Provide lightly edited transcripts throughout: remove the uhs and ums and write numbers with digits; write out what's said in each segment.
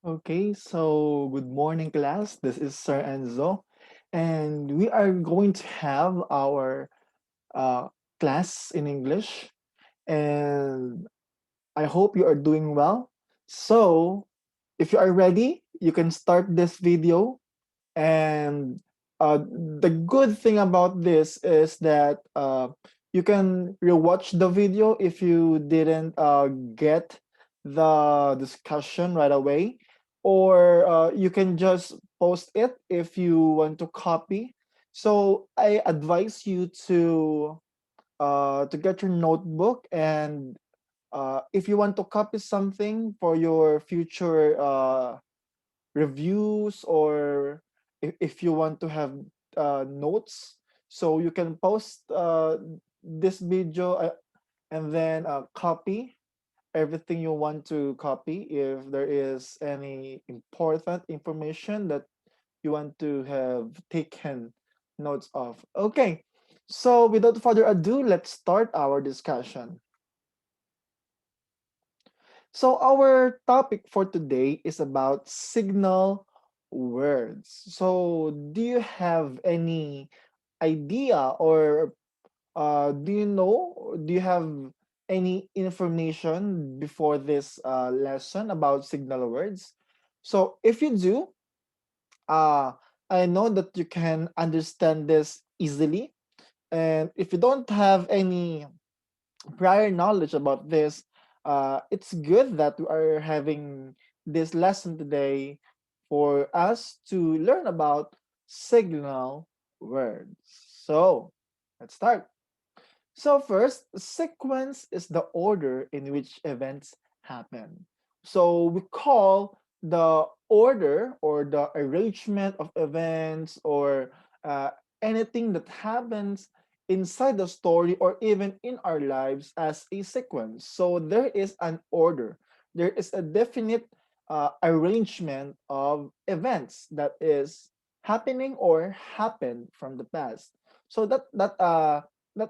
Okay, so good morning, class. This is Sir Enzo, and we are going to have our uh, class in English. And I hope you are doing well. So, if you are ready, you can start this video. And the good thing about this is that you can rewatch the video if you didn't get the discussion right away, or you can just post it if you want to copy. So I advise you to get your notebook, and if you want to copy something for your future reviews, or if you want to have notes, so you can post this video, and then copy everything you want to copy if there is any important information that you want to have taken notes of. Okay, so without further ado, let's start our discussion. So our topic for today is about signal words. So do you have any idea, or do you have any information before this lesson about signal words? So if you do, uh, I know that you can understand this easily. And if you don't have any prior knowledge about this, it's good that we are having this lesson today for us to learn about signal words. So let's start. So first, sequence is the order in which events happen. So we call the order or the arrangement of events, or uh, anything that happens inside the story or even in our lives, as a sequence. So there is an order. There is a definite arrangement of events that is happening or happened from the past. So that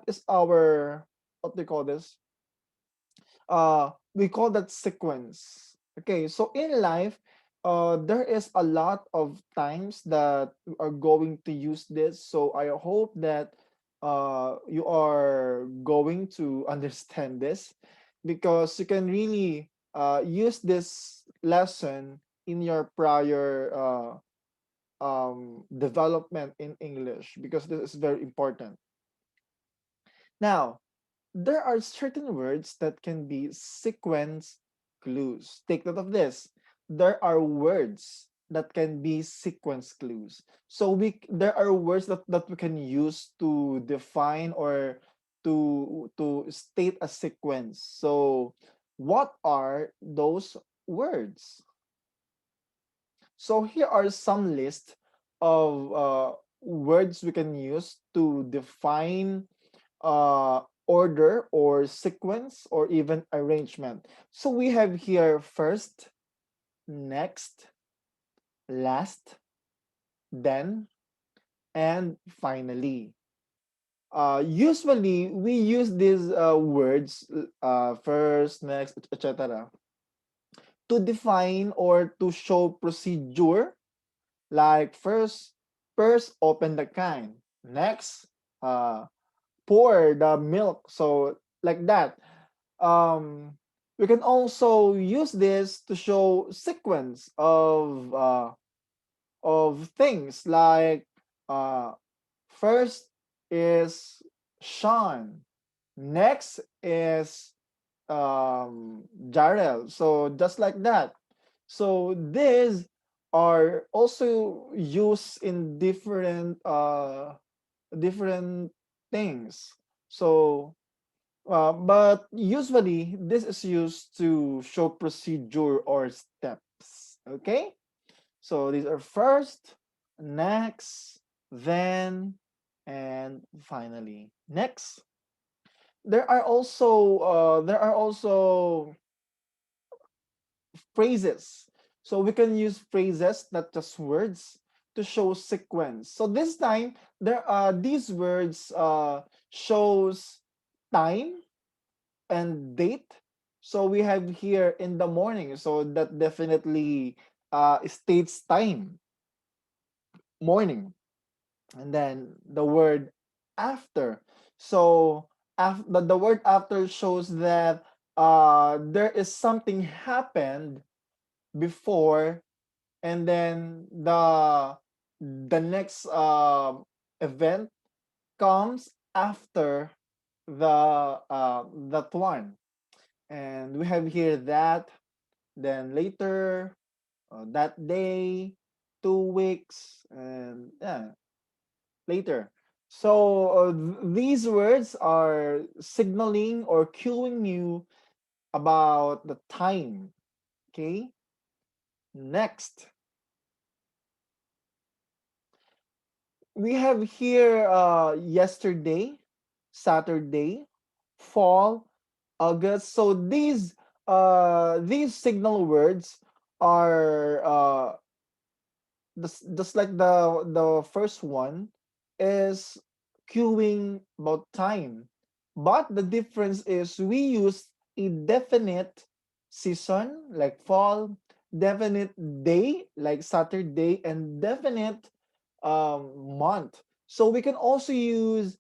is our, what they call this, we call that sequence. Okay, so in life, there is a lot of times that we are going to use this. So I hope that you are going to understand this, because you can really use this lesson in your prior development in English, because this is very important. Now, there are certain words that can be sequence clues. Take note of this. There are words that can be sequence clues. So there are words that we can use to define, or to state a sequence. So what are those words? So here are some list of words we can use to define order or sequence or even arrangement. So we have here first, next, last, then, and finally. Usually we use these words, first, next, etc., to define or to show procedure. Like first open the can. Next, uh, pour the milk. So like that. We can also use this to show sequence of things, like uh, first is Sean, next is Jarrell. So just like that. So these are also used in different things. So but usually this is used to show procedure or steps. Okay, so these are first, next, then, and finally. Next, there are also phrases. So we can use phrases, not just words, to show sequence. So this time, these words shows time and date. So we have here in the morning. So that definitely states time, morning, and then the word after. So the word after shows that there is something happened before, and then the next event comes after that one. And we have here that, then later, that day, 2 weeks, and yeah, later. So these words are signaling or cueing you about the time. Okay. Next, we have here yesterday, Saturday, fall, August. So these signal words are just like the first one is cueing about time, but the difference is we use a definite season like fall, definite day like Saturday, and definite month. So we can also use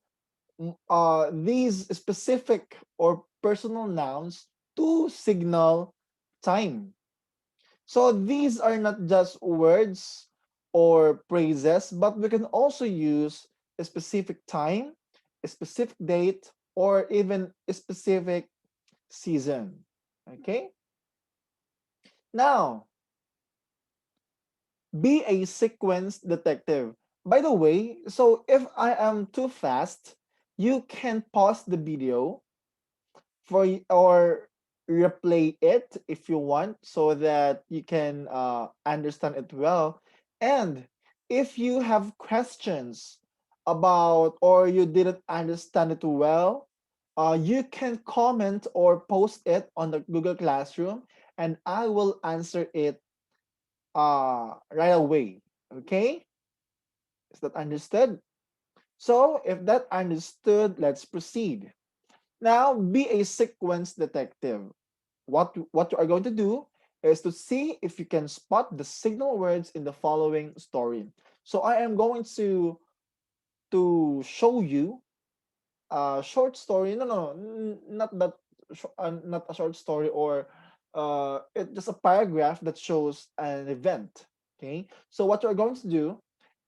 these specific or personal nouns to signal time. So these are not just words or phrases, but we can also use a specific time, a specific date, or even a specific season. Okay? Now, be a sequence detective. By the way, so if I am too fast, you can pause the video or replay it if you want so that you can understand it well. And if you have questions about or you didn't understand it well, you can comment or post it on the Google Classroom, and I will answer it right away. Okay, is that understood? So if that understood, let's proceed. Now, be a sequence detective. What you are going to do is to see if you can spot the signal words in the following story. So I am going to show you a short story. No, no, not that, not a short story, or it's just a paragraph that shows an event. Okay, so what you're going to do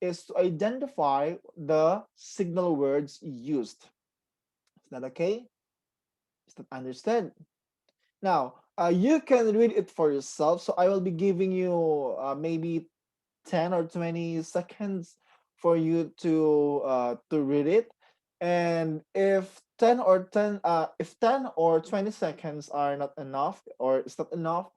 is to identify the signal words used. Is that okay? Is that understood? Now, you can read it for yourself. So I will be giving you maybe 10 or 20 seconds for you to read it. And if 10 or 20 seconds are not enough, or it's not enough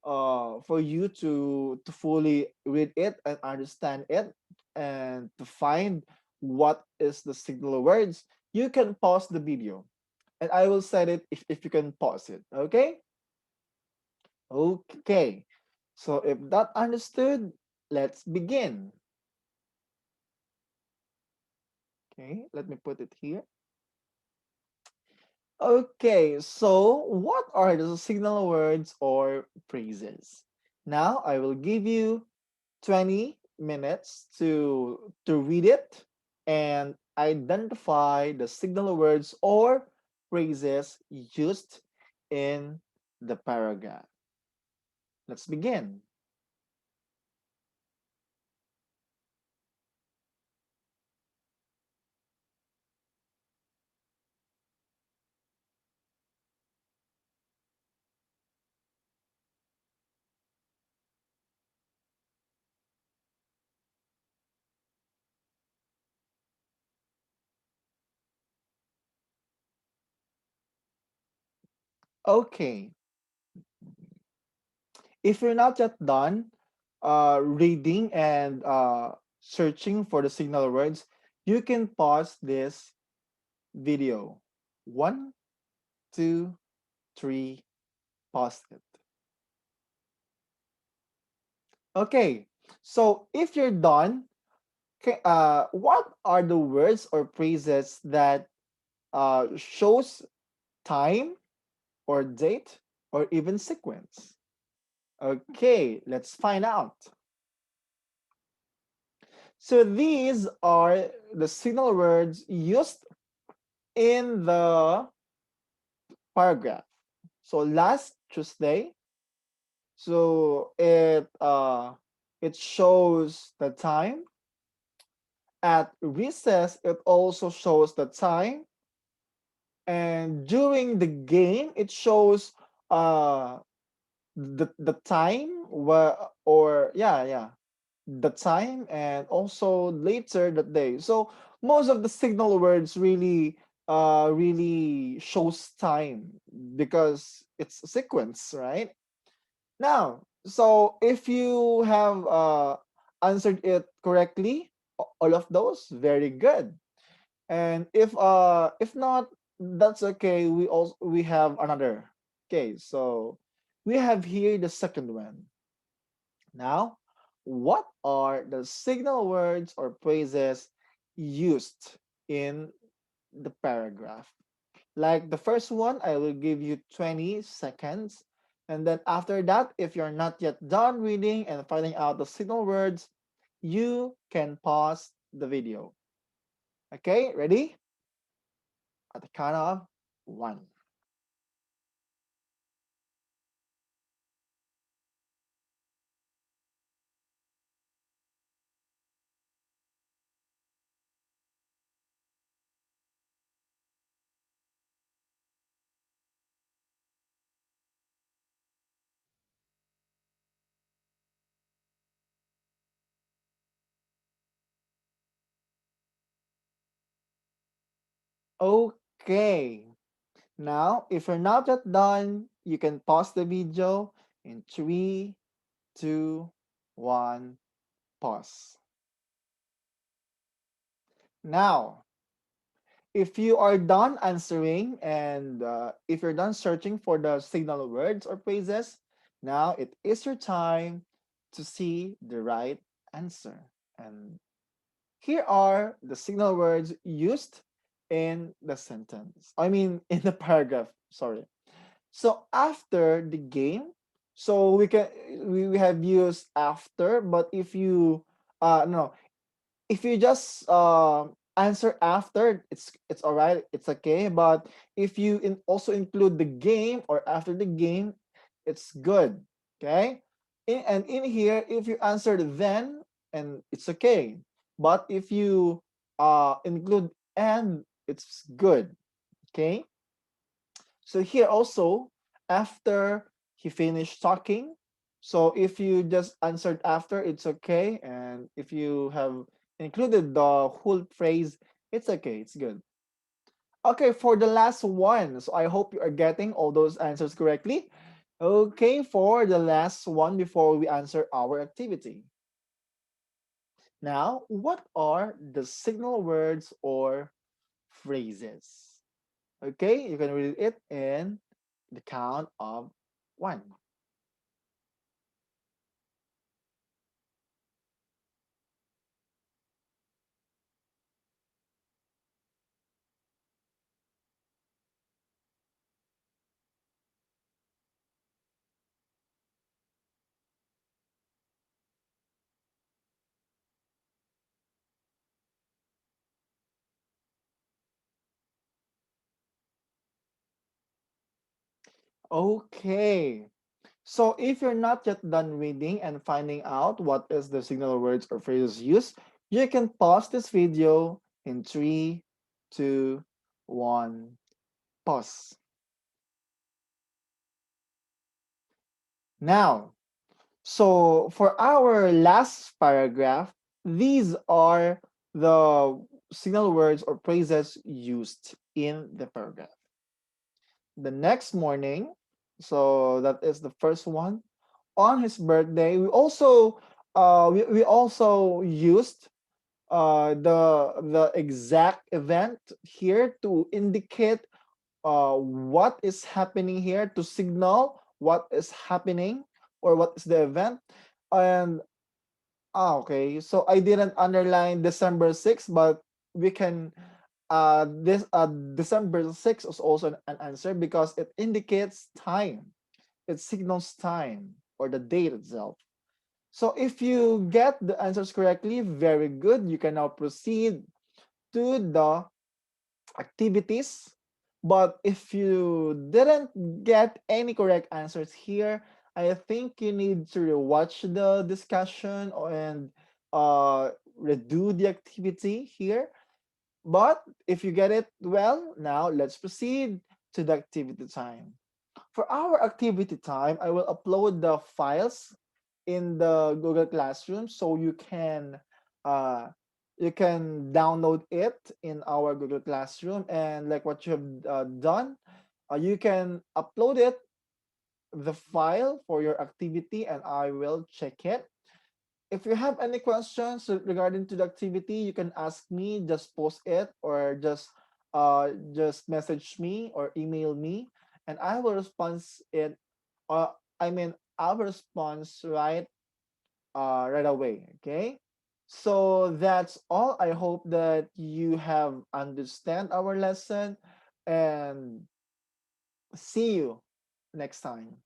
for you to fully read it and understand it and to find what is the signal words, you can pause the video and I will set it if you can pause it. Okay? Okay. So if that understood, let's begin. Okay, let me put it here. Okay, so what are the signal words or phrases? Now I will give you 20 minutes to read it and identify the signal words or phrases used in the paragraph. Let's begin. Okay, if you're not yet done reading and searching for the signal words, you can pause this video. One, two, three, pause it. Okay, so if you're done, okay, what are the words or phrases that shows time or date or even sequence? Okay, let's find out. So these are the signal words used in the paragraph. So last Tuesday, so it shows the time. At recess, it also shows the time, and during the game, it shows uh the time where, or yeah, the time, and also later that day. So most of the signal words really shows time because it's a sequence, right? Now, so if you have answered it correctly, all of those, very good. And if not, that's okay. We have another. Okay, so we have here the second one. Now, what are the signal words or phrases used in the paragraph? Like the first one, I will give you 20 seconds. And then after that, if you're not yet done reading and finding out the signal words, you can pause the video. Okay, ready? At the count of one. Okay. Now, if you're not yet done, you can pause the video in three, two, one, pause. Now, if you are done answering and if you're done searching for the signal words or phrases, now it is your time to see the right answer. And here are the signal words used in the sentence. I mean, in the paragraph, sorry. So after the game, so we have used after, but if you no, if you just answer after, it's all right, it's okay. But if you also include the game or after the game, it's good. Okay. And in here, if you answer then, and it's okay. But if you include and, it's good. Okay. So here also, after he finished talking, so if you just answered after, it's okay. And if you have included the whole phrase, it's okay, it's good. Okay, for the last one, so I hope you are getting all those answers correctly. Okay, for the last one before we answer our activity. Now, what are the signal words or phrases? Okay, you can read it in the count of one. Okay. So if you're not yet done reading and finding out what is the signal words or phrases used, you can pause this video in three, two, one, pause. Now, so for our last paragraph, these are the signal words or phrases used in the paragraph. The next morning, so that is the first one, on his birthday, we also used the exact event here to indicate what is happening here, to signal what is happening or what is the event. And okay, so I didn't underline December 6th, but we can this December 6th is also an answer because it indicates time. It signals time or the date itself. So if you get the answers correctly, very good. You can now proceed to the activities. But if you didn't get any correct answers here, I think you need to rewatch the discussion and redo the activity here. But if you get it well, now let's proceed to the activity time. For our activity time, I will upload the files in the Google Classroom so uh, you can download it in our Google Classroom, and like what you have done, you can upload it the file for your activity and I will check it. If you have any questions regarding to the activity, you can ask me, just post it or just message me or email me and I will respond it I mean I will respond right away. Okay. So that's all. I hope that you have understand our lesson and see you next time.